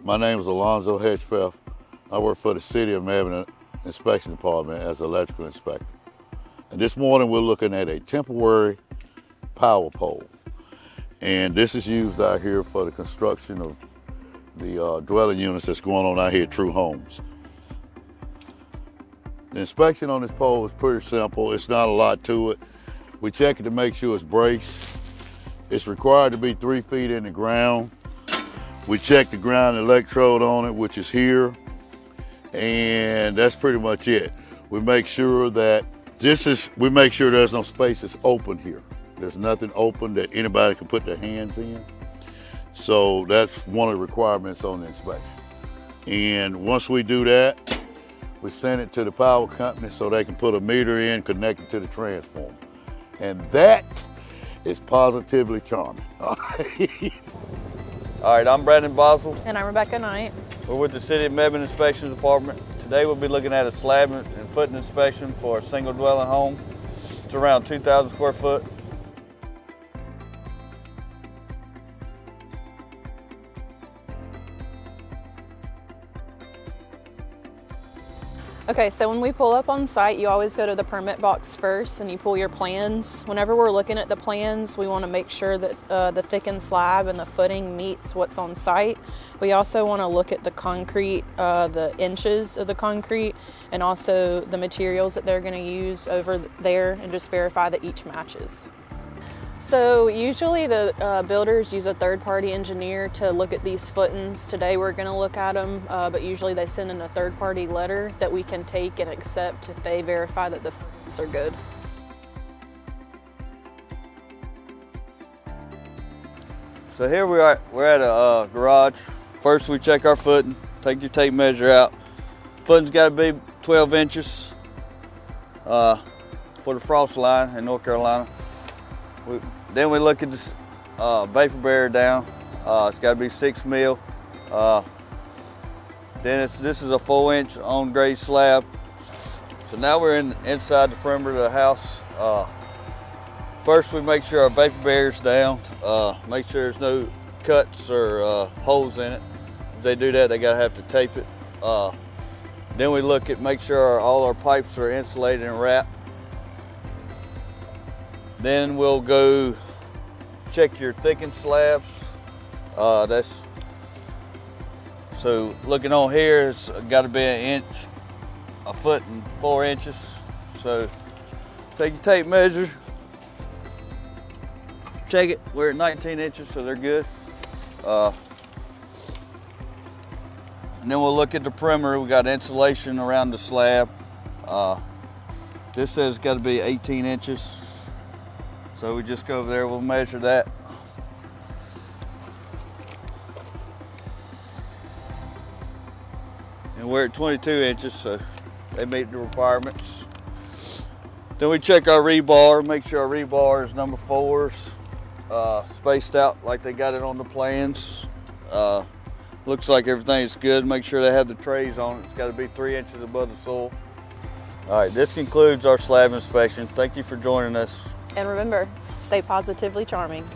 My name is 𝒊𝒐𝒏𝒔𝒕𝒊𝒐𝒏. I work for the City of Mebane Inspection Department as an electrical inspector. And this morning we're looking at a temporary power pole. And this is used out here for the construction of the dwelling units that's going on out here at True Homes. The inspection on this pole is pretty simple. It's not a lot to it. We check it to make sure it's braced. It's required to be 3 feet in the ground. We check the ground electrode on it, which is here, and that's pretty much it. We make sure that there's no spaces open here. There's nothing open that anybody can put their hands in. So that's one of the requirements on the inspection. And once we do that, we send it to the power company so they can put a meter in connected to the transformer. And that is positively charming. All right, I'm Brandon Boswell. And I'm Rebecca Knight. We're with the City of Mebane Inspection Department. Today we'll be looking at a slab and footing inspection for a single dwelling home. It's around 2,000 square foot. Okay, so when we pull up on site, you always go to the permit box first and you pull your plans. Whenever we're looking at the plans, we want to make sure that the thickened slab and the footing meets what's on site. We also want to look at the concrete, the inches of the concrete, and also the materials that they're going to use over there, and just verify that each matches. So usually the builders use a third-party engineer to look at these footings. Today we're going to look at them, but usually they send in a third-party letter that we can take and accept if they verify that the footings are good. So here we're at a garage. First we check our footing, take your tape measure out. Footing's got to be 12 inches for the frost line in North Carolina. Then we look at this vapor barrier down. It's got to be 6 mil. Then this is a 4-inch on grade slab. So now we're inside the perimeter of the house. First we make sure our vapor barrier's down. Make sure there's no cuts or holes in it. If they do that, they gotta have to tape it. Then we look at make sure all our pipes are insulated and wrapped. Then we'll go check your thickened slabs. So looking on here, it's got to be a foot and 4 inches. So take your tape measure, check it. We're at 19 inches, so they're good. And then we'll look at the perimeter. We got insulation around the slab. This says it's got to be 18 inches. So we just go over there, we'll measure that. And we're at 22 inches, so they meet the requirements. Then we check our rebar, make sure our rebar is number 4s, spaced out like they got it on the plans. Looks like everything's good. Make sure they have the trays on it. It's got to be 3 inches above the soil. All right, this concludes our slab inspection. Thank you for joining us. And remember, stay positively charming.